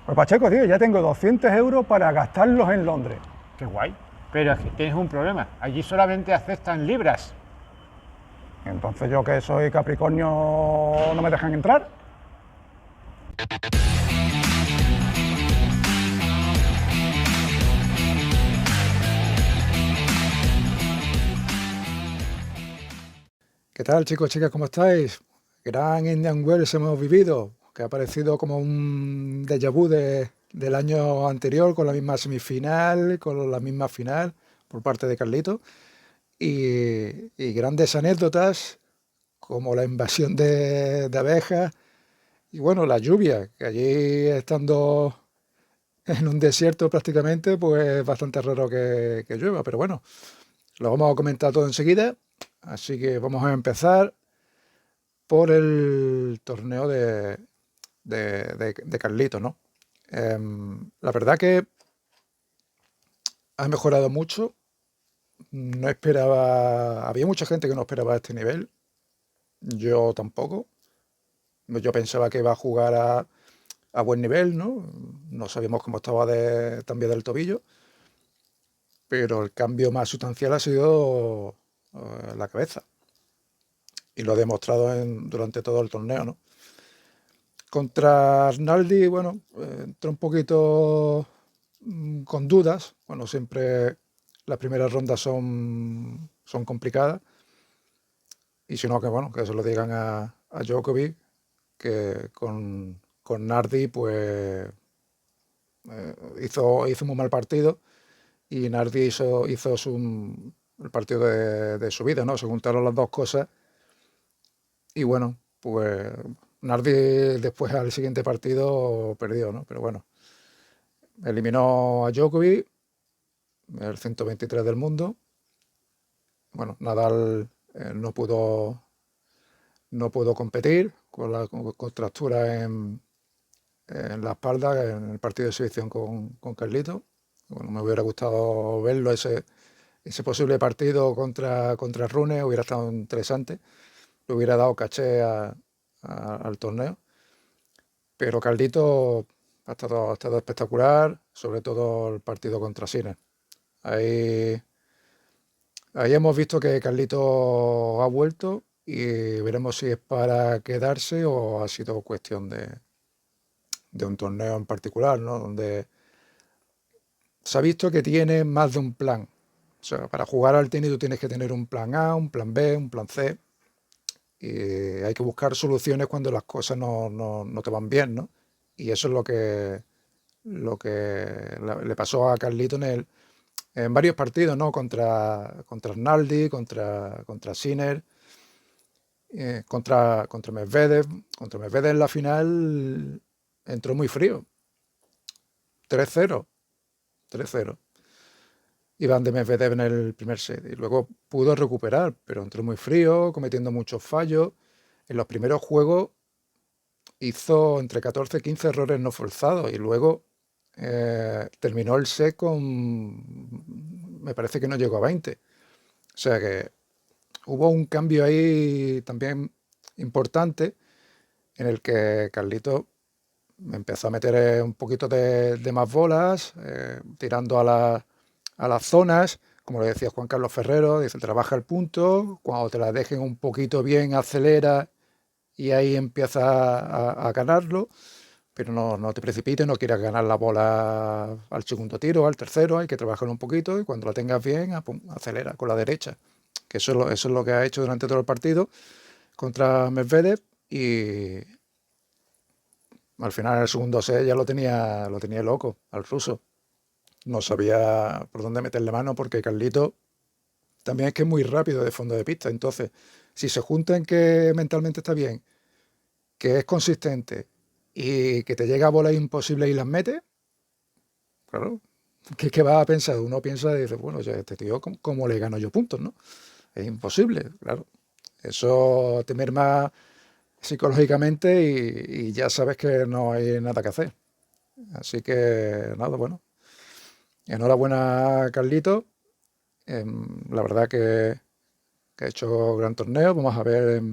Pues Pacheco, tío, ya tengo 200 euros para gastarlos en Londres. Qué guay. Pero es que tienes un problema. Allí solamente aceptan libras. Entonces yo que soy Capricornio no me dejan entrar. ¿Qué tal, chicos, chicas? ¿Cómo estáis? Gran Indian Wells hemos vivido, que ha parecido como un déjà vu del año anterior, con la misma semifinal, con la misma final por parte de Carlito, y grandes anécdotas como la invasión de abejas y bueno, la lluvia, que allí estando en un desierto prácticamente, pues es bastante raro que llueva, pero bueno, lo vamos a comentar todo enseguida, así que vamos a empezar por el torneo de Carlito, ¿no? La verdad que ha mejorado mucho. No esperaba, había mucha gente que no esperaba este nivel. Yo tampoco. Yo pensaba que iba a jugar a buen nivel, ¿no? No sabíamos cómo estaba también del tobillo, pero el cambio más sustancial ha sido la cabeza. Y lo ha demostrado durante todo el torneo, ¿no? Contra Arnaldi, bueno, entró un poquito con dudas. Bueno, siempre las primeras rondas son complicadas. Y si no, que bueno, que se lo digan a Djokovic, que con Nardi, pues hizo muy mal partido. Y Nardi hizo el partido de su vida, ¿no? Se juntaron las dos cosas. Y bueno, pues Nardi después al siguiente partido perdió, ¿no? Pero bueno, eliminó a Djokovic, el 123 del mundo. Bueno, Nadal no pudo competir con la contractura en la espalda en el partido de exhibición con Carlito. Bueno, me hubiera gustado verlo ese posible partido contra Rune, hubiera estado interesante, le hubiera dado caché al torneo. Pero Carlito ha estado espectacular, sobre todo el partido contra Sinner. Ahí Ahí hemos visto que Carlito ha vuelto y veremos si es para quedarse o ha sido cuestión de un torneo en particular, ¿no? Donde se ha visto que tiene más de un plan. O sea, para jugar al tenis tú tienes que tener un plan A, un plan B, un plan C. Y hay que buscar soluciones cuando las cosas no te van bien, ¿no? Y eso es lo que le pasó a Carlito en varios partidos, ¿no? Contra Arnaldi, contra Sinner. Contra Medvedev. Contra Medvedev en la final entró muy frío. 3-0. 3-0. Iban de Medvedev en el primer set. Y luego pudo recuperar, pero entró muy frío, cometiendo muchos fallos. En los primeros juegos hizo entre 14 y 15 errores no forzados. Y luego terminó el set me parece que no llegó a 20. O sea que hubo un cambio ahí también importante en el que Carlito me empezó a meter un poquito de más bolas, tirando a las zonas, como le decía Juan Carlos Ferrero, dice, trabaja el punto, cuando te la dejen un poquito bien, acelera y ahí empieza a ganarlo, pero no te precipites, no quieras ganar la bola al segundo tiro, al tercero, hay que trabajar un poquito y cuando la tengas bien, pum, acelera con la derecha, que eso es lo que ha hecho durante todo el partido contra Medvedev y al final en el segundo set ya lo tenía loco al ruso. No sabía por dónde meterle mano porque Carlito también es que es muy rápido de fondo de pista. Entonces, si se junta en que mentalmente está bien, que es consistente y que te llega a bolas imposibles y las mete, claro, ¿qué vas a pensar? Uno piensa y dice, bueno, ya este tío, ¿cómo le gano yo puntos, no? Es imposible, claro. Eso te merma psicológicamente y ya sabes que no hay nada que hacer. Así que nada, bueno. Enhorabuena, Carlito. La verdad que ha hecho gran torneo. Vamos a ver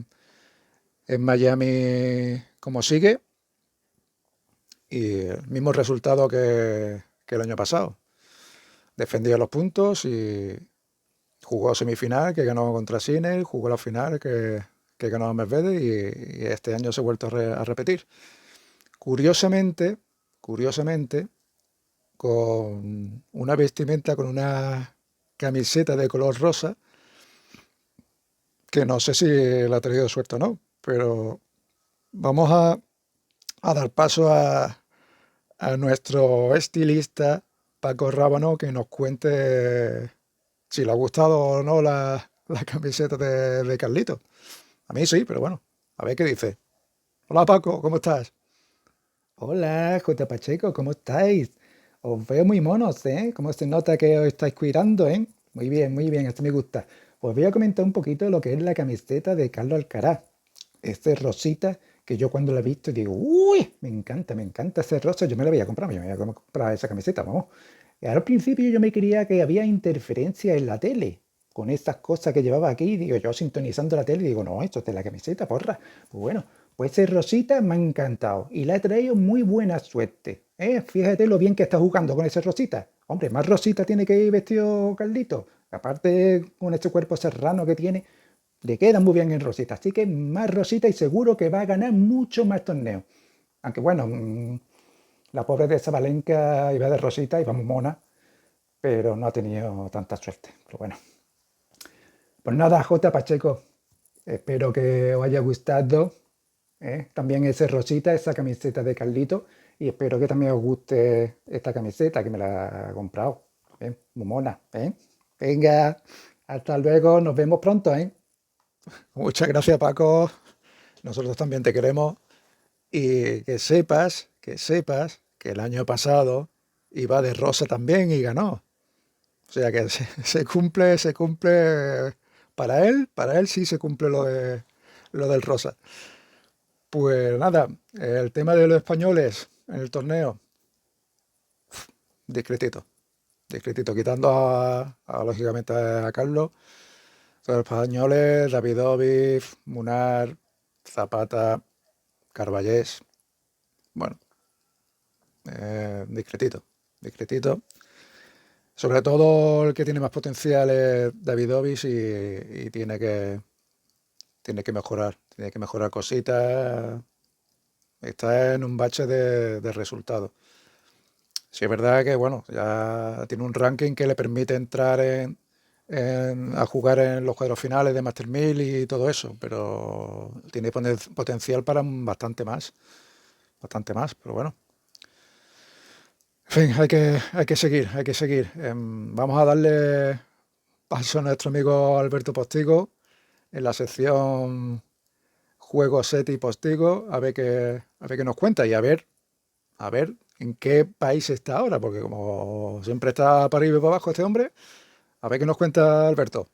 en Miami cómo sigue. y el mismo resultado que el año pasado. Defendió los puntos y jugó semifinal, que ganó contra Sinner, jugó la final, que ganó a Medvedev, y este año se ha vuelto a repetir. Curiosamente, con una vestimenta, con una camiseta de color rosa, que no sé si le ha traído suerte o no, pero vamos a dar paso a nuestro estilista Paco Rábano, que nos cuente si le ha gustado o no la camiseta de Carlito. A mí sí, pero bueno, a ver qué dice. Hola Paco, ¿cómo estás? Hola, J. Pacheco, ¿cómo estáis? Os veo muy monos, ¿eh? ¿Cómo se nota que os estáis cuidando, eh? Muy bien, esto me gusta. Os voy a comentar un poquito lo que es la camiseta de Carlos Alcaraz. Este rosita que yo cuando la he visto digo, uy, me encanta ese rosa, yo me la voy a comprar, yo me voy a comprar esa camiseta, vamos. Y al principio yo me creía que había interferencia en la tele, con estas cosas que llevaba aquí, digo yo sintonizando la tele, digo, no, esto es de la camiseta, porra. Pues bueno, pues ese rosita me ha encantado y le ha traído muy buena suerte. Fíjate lo bien que está jugando con ese rosita. Hombre, más rosita tiene que ir vestido Carlito. Aparte, con ese cuerpo serrano que tiene, le queda muy bien en rosita. Así que más rosita y seguro que va a ganar mucho más torneos. Aunque bueno, la pobre de Sabalenka iba de rosita, iba muy mona, pero no ha tenido tanta suerte. Pero bueno. Pues nada, J. Pacheco, espero que os haya gustado también ese rosita, esa camiseta de Carlito, y espero que también os guste esta camiseta que me la he comprado. Muy mona, ¿eh? Venga, hasta luego, nos vemos pronto, ¿eh? Muchas gracias Paco, nosotros también te queremos, y que sepas que el año pasado iba de rosa también y ganó. O sea que se cumple, para él sí se cumple lo del rosa. Pues nada, el tema de los españoles en el torneo, discretito, quitando lógicamente a Carlos, los españoles, Davidovich, Munar, Zapata, Carballés, bueno, discretito. Sobre todo el que tiene más potencial es Davidovich y tiene que mejorar cositas. Está en un bache de resultados. Sí, es verdad que bueno, ya tiene un ranking que le permite entrar a jugar en los cuadros finales de Master 1000 y todo eso, pero tiene potencial para bastante más, pero bueno. En fin, hay que seguir. Vamos a darle paso a nuestro amigo Alberto Postigo en la sección Juego, Set y Postigo, a ver qué nos cuenta y a ver en qué país está ahora, porque como siempre está para arriba y para abajo este hombre, a ver qué nos cuenta Alberto.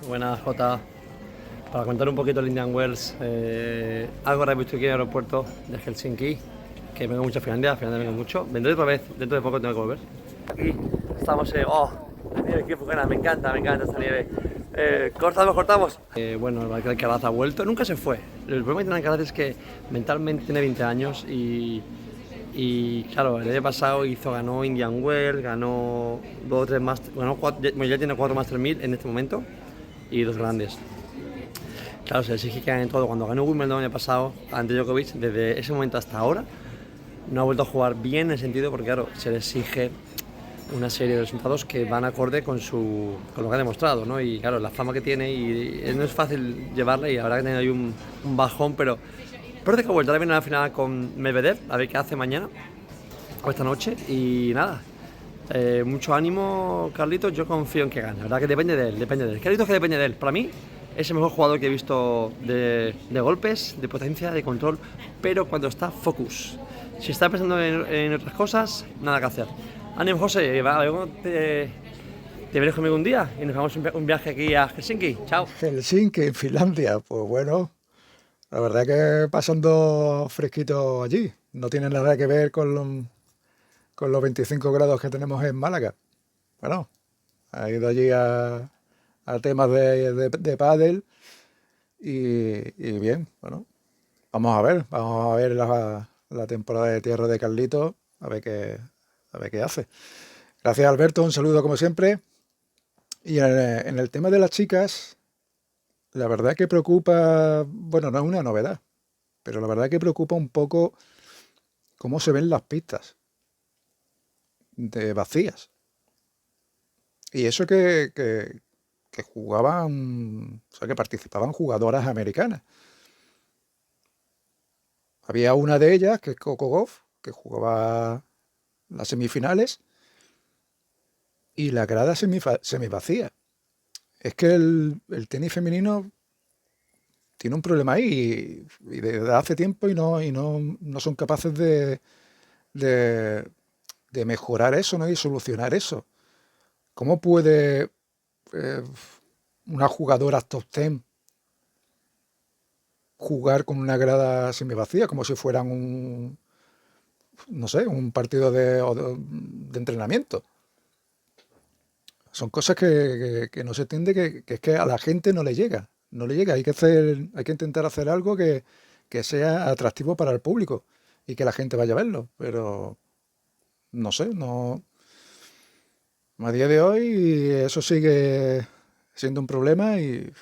Buenas, Jota. Para contar un poquito el Indian Wells, algo he visto aquí en el aeropuerto de Helsinki, que vengo mucho a Finlandia vengo mucho. Vendré otra vez, dentro de poco tengo que volver. Aquí estamos, la nieve, qué buena, me encanta esta nieve. Cortamos. Bueno, Alcaraz ha vuelto, nunca se fue. El problema que tiene Alcaraz es que mentalmente tiene 20 años y claro, el año pasado ganó Indian Wells, ganó 2 o 3 Master, ya tiene 4 Master 1000 en este momento y 2 grandes. Claro, se le exige que gane todo. Cuando ganó Wimbledon el año pasado ante Djokovic, desde ese momento hasta ahora, no ha vuelto a jugar bien en el sentido porque, claro, se le exige una serie de resultados que van acorde con lo que ha demostrado, ¿no? Y claro, la fama que tiene y no es fácil llevarla y habrá que tener ahí un bajón, pero parece que ha vuelto. Ahora viene a la final con Medvedev, a ver qué hace mañana o esta noche y nada. Mucho ánimo, Carlitos, yo confío en que gane. La verdad que depende de él. Carlitos que depende de él. Para mí es el mejor jugador que he visto de golpes, de potencia, de control, pero cuando está focus. Si está pensando en otras cosas, nada que hacer. Ánimo, José, te veré conmigo un día y nos vamos un viaje aquí a Helsinki. Chao. Helsinki, en Finlandia, pues bueno, la verdad que pasando fresquito allí. no tiene nada que ver con los 25 grados que tenemos en Málaga. Bueno, ha ido allí a temas de pádel y bien, bueno, vamos a ver la temporada de tierra de Carlitos, a ver qué hace. Gracias, Alberto, un saludo como siempre. Y en el tema de las chicas, la verdad que preocupa, bueno, no es una novedad, pero la verdad que preocupa un poco cómo se ven las pistas de vacías. Y eso que jugaban, o sea, que participaban jugadoras americanas. Había una de ellas, que es Coco Gauff, que jugaba las semifinales, y la grada semivacía. Es que el tenis femenino tiene un problema ahí, y desde hace tiempo y no son capaces de mejorar eso, ¿no? Y solucionar eso. ¿Cómo puede una jugadora top 10 jugar con una grada semivacía como si fueran no sé, un partido de entrenamiento? Son cosas que no se entiende, que es que a la gente no le llega. No le llega. Hay que intentar hacer algo que sea atractivo para el público y que la gente vaya a verlo. Pero no sé, no. A día de hoy eso sigue siendo un problema y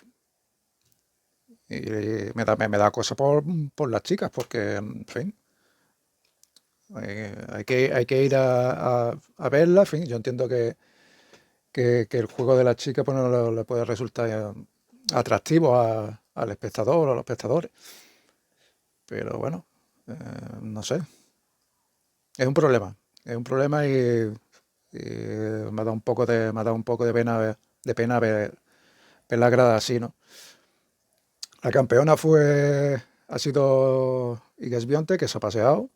me da cosa por las chicas, porque, en fin, hay que ir a verla. En fin, yo entiendo que el juego de las chicas pues, no le puede resultar atractivo al espectador o a los espectadores. Pero bueno, no sé. Es un problema. Es un problema y me ha dado un poco de pena ver la grada así, ¿no? La campeona ha sido Iga Swiatek, que se ha paseado.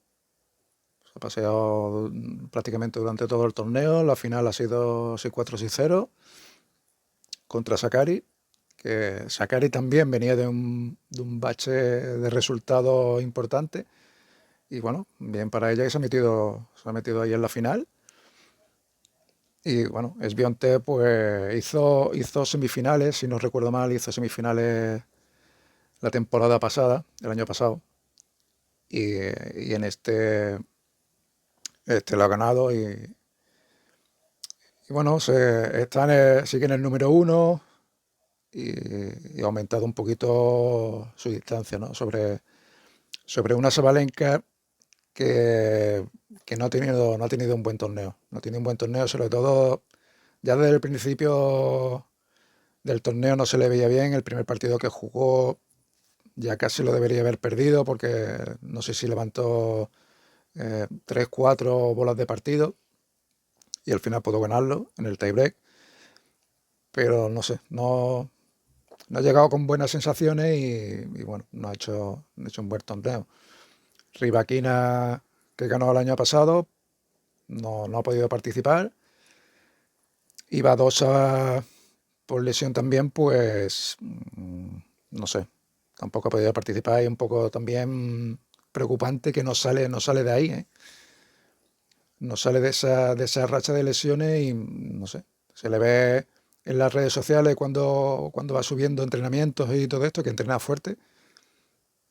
Se ha paseado prácticamente durante todo el torneo. La final ha sido 6-4, 6-0 contra Sakkari, que Sakkari también venía de un bache de resultados importantes. Y bueno, bien para ella que se ha metido ahí en la final. Y bueno, Swiatek pues hizo semifinales, si no recuerdo mal, hizo semifinales la temporada pasada, el año pasado. Y en este lo ha ganado y bueno, sigue en el número 1 y ha aumentado un poquito su distancia, ¿no? Sobre una Sabalenka que no ha tenido un buen torneo. No tiene un buen torneo, sobre todo ya desde el principio del torneo no se le veía bien. El primer partido que jugó ya casi lo debería haber perdido porque no sé si levantó 3, 4 bolas de partido y al final pudo ganarlo en el tiebreak. Pero no sé, no ha llegado con buenas sensaciones y bueno, no ha hecho un buen torneo. Rybakina, que ganó el año pasado, no ha podido participar. Y Badosa, por lesión también, pues no sé, tampoco ha podido participar. Y un poco también preocupante que no sale de ahí, ¿eh? No sale de esa racha de lesiones y no sé, se le ve en las redes sociales cuando va subiendo entrenamientos y todo esto, que entrena fuerte.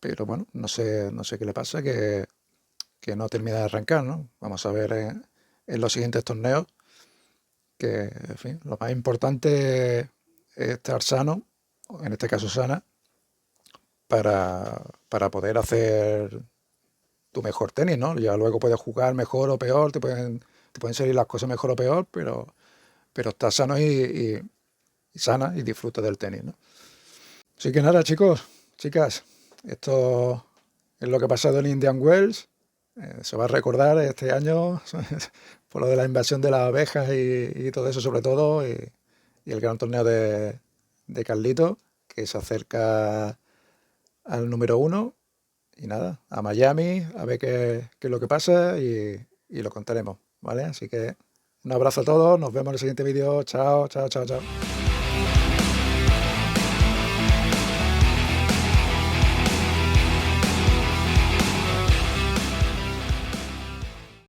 Pero bueno, no sé qué le pasa, que no termina de arrancar, ¿no? Vamos a ver en los siguientes torneos que, en fin, lo más importante es estar sano, en este caso sana, para poder hacer tu mejor tenis, ¿no? Ya luego puedes jugar mejor o peor, te pueden salir las cosas mejor o peor, pero estás sano y sana y disfruta del tenis, ¿no? Así que nada, chicos, chicas, esto es lo que ha pasado en Indian Wells. Se va a recordar este año por lo de la invasión de las abejas y todo eso sobre todo, y el gran torneo de Carlito, que se acerca al número 1. Y nada, a Miami, a ver qué es lo que pasa y lo contaremos, ¿vale? Así que un abrazo a todos, nos vemos en el siguiente vídeo. Chao, chao, chao, chao.